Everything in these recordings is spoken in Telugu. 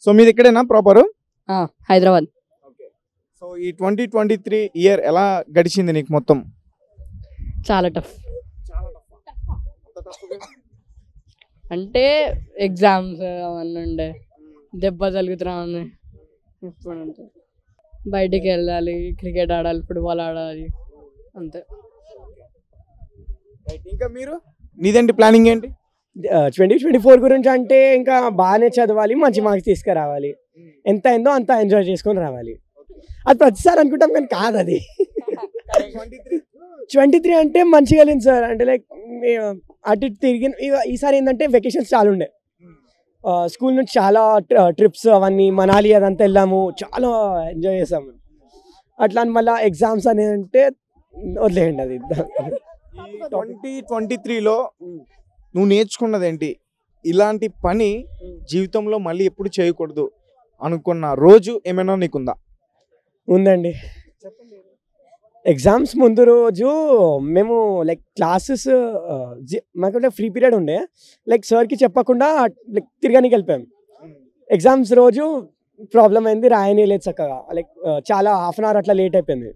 సో మీది ఇక్కడేనా ప్రాపర్? హైదరాబాద్. సో ఈ 2023 ఇయర్ ఎలా గడిచింది నీకు మొత్తం? చాలా టఫ్. అంటే ఎగ్జామ్స్ అవన్నీ ఉండే, దెబ్బ తగులుతున్నాయి. ఇప్పుడు అంటే బయటికి వెళ్ళాలి, క్రికెట్ ఆడాలి, ఫుట్బాల్ ఆడాలి, అంతే. ఇంకా మీరు నీదేంటి ప్లానింగ్ ఏంటి? 2024 గురించి అంటే ఇంకా బాగానే చదవాలి, మంచి మార్క్స్ తీసుకురావాలి, ఎంత అయిందో అంత ఎంజాయ్ చేసుకొని రావాలి. అది ప్రతిసారి అనుకుంటాం కానీ కాదు అది. 23 అంటే మంచిగా లేదు సార్. అంటే లైక్ అటు తిరిగి ఈసారి ఏంటంటే వెకేషన్స్ చాలా ఉండే, స్కూల్ నుంచి చాలా ట్రిప్స్ అవన్నీ మనాలి అదంతా వెళ్ళాము, చాలా ఎంజాయ్ చేసాము. అట్లా అని మళ్ళీ ఎగ్జామ్స్ అనేది అంటే వదిలేయండి అది. 2023లో నువ్వు నేర్చుకున్నది ఏంటి? ఇలాంటి పని జీవితంలో మళ్ళీ ఎప్పుడు చేయకూడదు అనుకున్న రోజు ఏమైనా నీకుందా? ఉందండి. ఎగ్జామ్స్ ముందు రోజు మేము లైక్ క్లాసెస్ మాకు ఫ్రీ పీరియడ్ ఉండే, లైక్ సార్కి చెప్పకుండా లైక్ తిరగడానికి వెళ్ళిపోయాం. ఎగ్జామ్స్ రోజు ప్రాబ్లం అయింది, రాయని లేదు చక్కగా, లైక్ చాలా హాఫ్ అన్ అవర్ అట్లా లేట్ అయిపోయింది,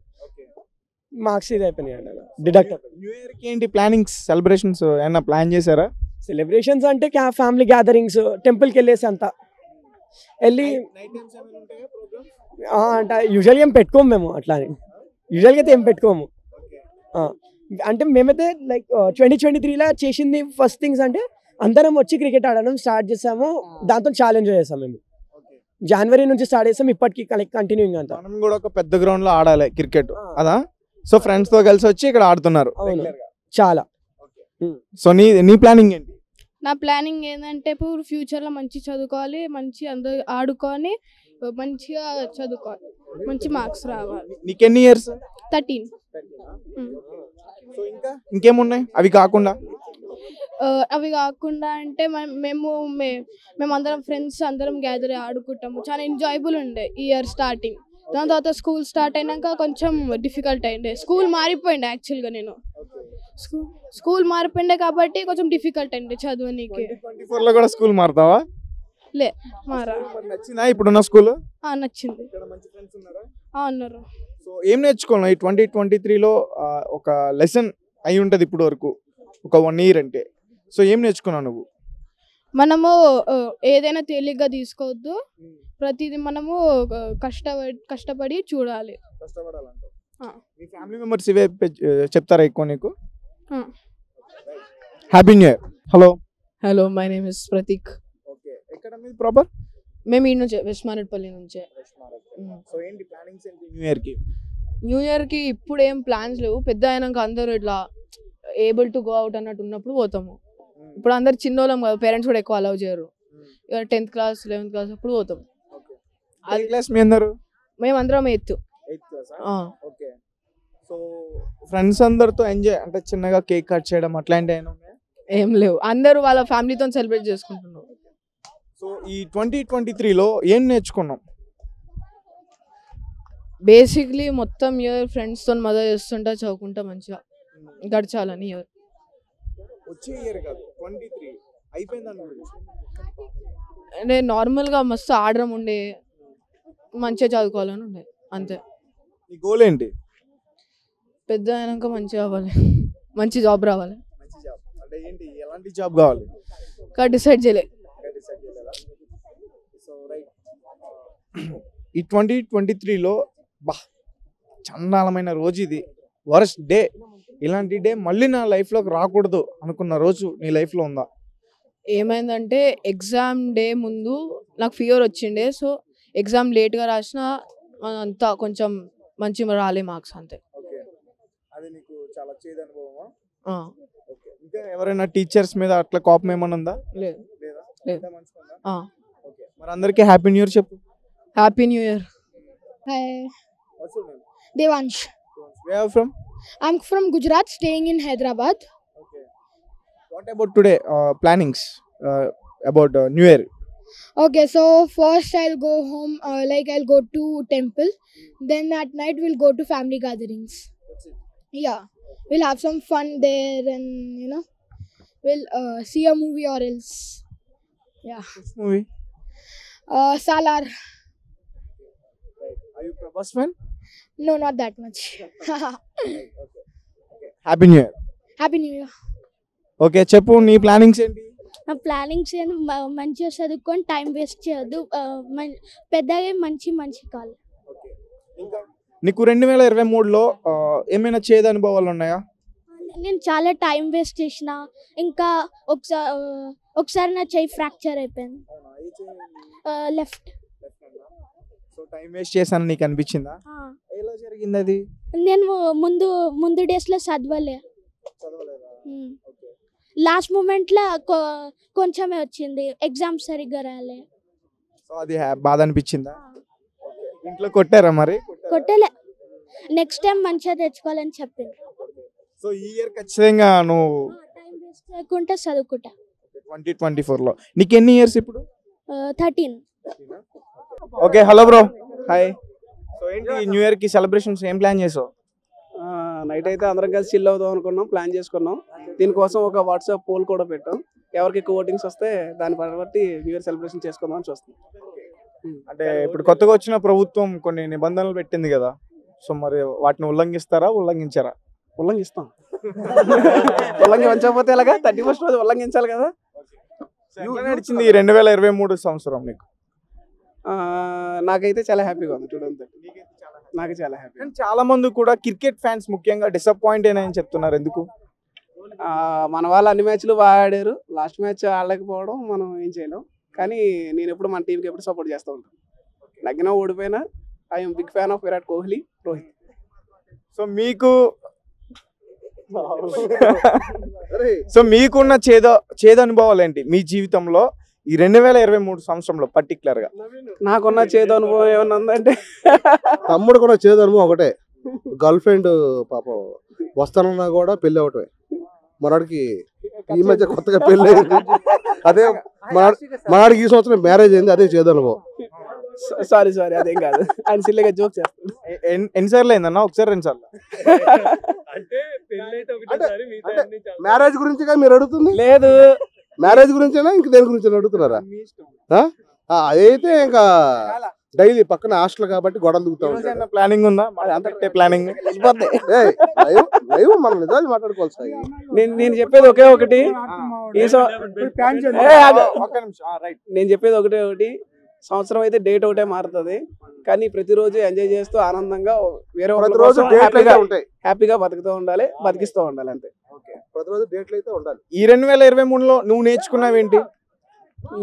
మార్క్స్ ఇది అయిపోయినాయి అండి, డిడక్ట్. న్యూ ఇయర్కి ఏంటి ప్లానింగ్స్, సెలబ్రేషన్స్ ఏమన్నా ప్లాన్ చేశారా? సెలబ్రేషన్స్ అంటే ఫ్యామిలీ గ్యాదరింగ్స్, టెంపుల్కి వెళ్ళేసి అంతా వెళ్ళి అంటే యూజువల్గా ఏం పెట్టుకోము మేము, అట్లా అని యూజువల్గా అయితే ఏం పెట్టుకోము. అంటే మేమైతే లైక్ 2023లో చేసింది ఫస్ట్ థింగ్స్ అంటే అందరం వచ్చి క్రికెట్ ఆడడం స్టార్ట్ చేసాము, దాంతో చాలా ఎంజాయ్ చేసాం మేము. జనవరి నుంచి స్టార్ట్ చేసాం, ఇప్పటికి కంటిన్యూయింగ్ అంతా. మనం కూడా ఒక పెద్ద గ్రౌండ్ లో ఆడాలి క్రికెట్ అదా? సో ఫ్రెండ్స్ తో కలిసి వచ్చి ఇక్కడ ఆడుతున్నారు. చాలా. సో నీ ప్లానింగ్ ఏంటి? నా ప్లానింగ్ ఏంటంటే ఇప్పుడు ఫ్యూచర్లో మంచి చదువుకోవాలి, మంచి అందరూ ఆడుకొని మంచిగా చదువుకోవాలి, మంచి మార్క్స్ రావాలి. నీకెన్ని ఇయర్స్? 13. సో ఇంకేమున్నాయి అవి కాకుండా? అవి కాకుండా అంటే మేమందరం ఫ్రెండ్స్ అందరం గ్యాదర్ ఆడుకుంటాము, చాలా ఎంజాయబుల్ ఉండే ఇయర్ స్టార్టింగ్. దాని తర్వాత స్కూల్ స్టార్ట్ అయినాక కొంచెం డిఫికల్ట్ అయిండే, స్కూల్ మారిపోయింది యాక్చువల్గా. నేను స్కూల్ మారిపోయిండే కాబట్టి కొంచెం డిఫికల్ట్ అయింది చదువునికి. 2024లో కూడా స్కూల్ మారుతావా? లే మారా. నచ్చిందా ఇప్పుడున్న స్కూల్? నచ్చింది. ఉన్నారు. సో ఏం నేర్చుకున్నావు ఈ 2023లో? ఒక లెసన్ అయి ఉంటుంది ఇప్పుడు వరకు ఒక 1 year అంటే. సో ఏం నేర్చుకున్నావు నువ్వు? మనము ఏదైనా తేలిగ్గా తీసుకోవద్దు, ప్రతిదీ మనము కష్టపడి చూడాలి. మీ ఫ్యామిలీ మెంబర్స్ ఇవే చెప్తారా ఎక్కువ నీకు? Happy new year. Hello, my name is Prateek. ఎక్కడ మీది ప్రాపర్? మేము ఈ నుంచే, వెస్ట్ మారేడుపల్లి నుంచే. సో ఏంటి ప్లానింగ్స్ ఏంటి న్యూ ఇయర్ కి? న్యూ ఇయర్కి ఇప్పుడు ఏం ప్లాన్స్ లేవు, పెద్ద అయినాక అందరూ ఇట్లా ఏబుల్ టు గో అవుట్ అన్నట్టు ఉన్నప్పుడు పోతాము. ఇప్పుడు అందరు చిన్నోళ్ళం కదా, పేరెంట్స్ కూడా ఎక్కువ అలౌ చేయరు. 10th class 11th class అప్పుడు పోతాం. అది క్లాస్ మీ అందరు? మేము అందరం 8th. ఓకే. సో ఫ్రెండ్స్ అందరితో ఎంజాయ్ అంటే చిన్నగా కేక్ కట్ చేయడం అట్లాంటి ఏం లేవు, అందరూ వాళ్ళ ఫ్యామిలీతో సెలబ్రేట్ చేసుకుంటున్నాం. సో ఈ 2023లో ఏం నేర్చుకున్నాం? బేసిక్లీ మొత్తం ఇయర్ ఫ్రెండ్స్తో మజా చేస్తుంటా, చదువుకుంటా మంచిగా గడచాలని. ఇయర్ వచ్చే ఇయర్ కాదు 23 అయిపోయిందని అంటే నార్మల్గా మస్తు ఆడడం ఉండే, మంచిగా చదువుకోవాలని ఉండే, అంతే. నీ గోల్ ఏంటి? పెద్ద అయినాక మంచిగా అవ్వాలి, మంచి జాబ్ రావాలి. మంచి జాబ్ అంటే ఏంటి, ఎలాంటి జాబ్ కావాలి? ఇంకా డిసైడ్ చేయలే. సో రైట్, ఈ 2023లో చండాలమైన రోజు ఇది, వర్స్ట్ డే. ఇలాంటి డే మళ్ళీ నా లైఫ్లోకి రాకూడదు అనుకున్న రోజు నీ లైఫ్లో ఉందా? ఏమైందంటే ఎగ్జామ్ డే ముందు నాకు ఫీవర్ వచ్చిండే, సో ఎగ్జామ్ లేట్గా రాసిన అంతా కొంచెం మంచి రాలే మార్క్స్, అంతే. అది నీకు చాలా చేదు అనుభవమా? ఇంకా ఎవరైనా టీచర్స్ మీద అట్లా కోపం ఏమన్నా ఉందా? లేదు. మరి అందరికీ హ్యాపీ న్యూ ఇయర్ చెప్పు. Happy new year. Hi. Devansh. Where are you from? I'm from Gujarat, staying in Hyderabad. Okay. What about today? Plannings about New Year. Okay, so first I'll go home, I'll go to temple. Then at night we'll go to family gatherings. That's it. Yeah, we'll have some fun there, and we'll see a movie or else. Yeah. Which movie? Salar. Are you Prabhas fan? No, not that much. Happy new year. Happy New Year. Okay చెప్పు నీ ప్లానింగ్స్ ఏంటి? నా ప్లానింగ్స్ ఏంటి, మంచిగా చదువుకొని టైం వేస్ట్ చేయొద్దు, పెద్దగా మంచి కావాలి. నీకు 2023లో ఏమైనా చేదు అనుభవాలు ఉన్నాయా? నేను చాలా టైం వేస్ట్ చేసిన, ఇంకా ఒకసారి నా చెయ్యి ఫ్రాక్చర్ అయిపోయింది, లెఫ్ట్. సో టైం వేస్ట్ చేశాను నీకు అనిపించిందా? ఎలా జరిగింది అది? నేను ముందు డేస్లో చదవలే, లాస్ట్ మూమెంట్లో కొంచెమే వచ్చింది, ఎగ్జామ్ సరిగ్గా రాలే. సో అది బాధ అనిపించిందా? ఇంట్లో కొట్టారా మరి? కొట్టలే, నెక్స్ట్ టైం మంచిగా తెచ్చుకోవాలని చెప్పింది. సో ఈ ఇయర్ ఖచ్చితంగా నువ్వు టైం వేస్ట్ చేయకుండా చదువుకుంటా. 2024లో నీకు ఎన్ని ఇయర్స్ ఇప్పుడు? 13. Okay hello bro. Hi. So ఏంటి న్యూ ఇయర్ కి సెలబ్రేషన్స్ ఏం ప్లాన్ చేసావు? నైట్ అయితే అందరం కలిసి చిల్ అవుదాం అనుకున్నాం, ప్లాన్ చేసుకున్నాం. దీనికోసం ఒక వాట్సాప్ పోల్ కూడా పెట్టాం, ఎవరికి ఎక్కువ ఓటింగ్స్ వస్తే దాన్ని బట్టి న్యూ ఇయర్ సెలబ్రేషన్ చేసుకుందాం అని చూస్తాం. అంటే ఇప్పుడు కొత్తగా వచ్చిన ప్రభుత్వం కొన్ని నిబంధనలు పెట్టింది కదా, సో మరి వాటిని ఉల్లంఘిస్తారా ఉల్లంఘించారా? ఉల్లంఘిస్తాం. ఉల్లంఘించకపోతే ఎలాగా? 31st రోజు ఉల్లంఘించాలి కదా. ఎలా నడిచింది ఈ 2023 సంవత్సరం నీకు? నాకైతే చాలా హ్యాపీగా ఉంది చూడండి, నాకు చాలా హ్యాపీ. కానీ చాలా మంది కూడా క్రికెట్ ఫ్యాన్స్ ముఖ్యంగా డిసప్పాయింట్ అయినాయని చెప్తున్నారు, ఎందుకు? మన వాళ్ళు అన్ని మ్యాచ్లు బాగా ఆడారు, లాస్ట్ మ్యాచ్ ఆడలేకపోవడం మనం ఏం చేయలేం. కానీ నేను ఎప్పుడు మన టీంకి ఎప్పుడు సపోర్ట్ చేస్తూ ఉంటాను, నగ్గినా ఓడిపోయినా. I'm big fan of Virat Kohli, Rohit. So మీకున్న చేదు అనుభవాలు ఏంటి మీ జీవితంలో ఈ 2023 సంవత్సరంలో పర్టికులర్ గా? నాకున్న చేదు అనుభవం ఏమన్నా ఉందంటే, తమ్ముడుకున్న చేదు అనుభవం ఒకటే, గర్ల్ ఫ్రెండ్ పాపం వస్తానన్నా కూడా పెళ్లి అవటమే. మనవాడికి ఈ మధ్య కొత్తగా పెళ్లి అయింది, అదే మనవాడికి ఈ సంవత్సరం మ్యారేజ్ అయింది, అదే చేదు అనుభవం. సారీ అదేం కాదు, ఆయన సిల్లిగా జోక్ చేస్తాడు. ఎన్నిసార్లు అయిందన్నా? ఒకసారి 2 సార్లు? మ్యారేజ్ గురించి మీరు అడుగుతుంది? లేదు, మ్యారేజ్ గురించేనా ఇంక దేని గురించి అడుగుతున్నారా? అదైతే ఇంకా డైలీ పక్కన హాస్టల్ కాబట్టి గొడవలు దిగుతా ఉంటాయి. ప్లానింగ్ ఉందా? ప్లానింగ్ మనం నిజాలు మాట్లాడుకోవాలి సార్. నేను చెప్పేది ఒకే ఒకటి, నేను చెప్పేది ఒకటి, సంవత్సరం అయితే డేట్ ఒకటే మారుతుంది, కానీ ప్రతిరోజు ఎంజాయ్ చేస్తూ ఆనందంగా వేరే ప్రతిరోజు హ్యాపీగా బతుకుతూ ఉండాలి, బతికిస్తూ ఉండాలి, అంతే. ప్రతిరోజు డేట్లు అయితే ఉండాలి. ఈ 2023లో నువ్వు నేర్చుకున్నావేంటి?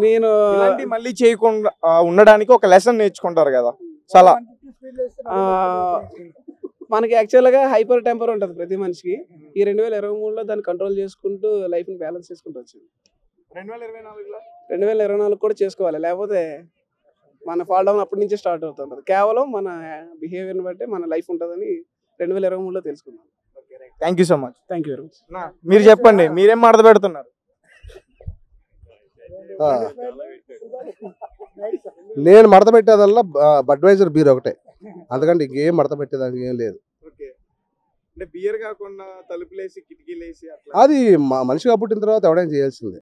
నేను మళ్ళీ చేయకుండా ఉండడానికి ఒక లెసన్ నేర్చుకుంటారు కదా చాలా. మనకి యాక్చువల్గా హైపర్ టెంపర్ ఉంటుంది ప్రతి మనిషికి. ఈ 2023లో దాన్ని కంట్రోల్ చేసుకుంటూ లైఫ్ని బ్యాలెన్స్ చేసుకుంటూ వచ్చింది. 2024 కూడా చేసుకోవాలి, లేకపోతే మన ఫాల్ డౌన్ అప్పటి నుంచే స్టార్ట్ అవుతుంటుంది. కేవలం మన బిహేవియర్ని బట్టి మన లైఫ్ ఉంటుందని 2023లో తెలుసుకున్నాం. Thank you so much. Thank you very much. మీరు చెప్పండి, మీరేం మడత పెడుతున్నారు? నేను మడత పెట్టేదల్లా బడ్వైజర్ బీర్ ఒకటే, అందుకంటే ఇంకేం మడత పెట్టేదానికి ఏం లేదు. బియర్ కాకుండా తలుపులేసి కిటికీలేసి అది మనిషిగా పుట్టిన తర్వాత ఎవడైనా చేయాల్సిందే.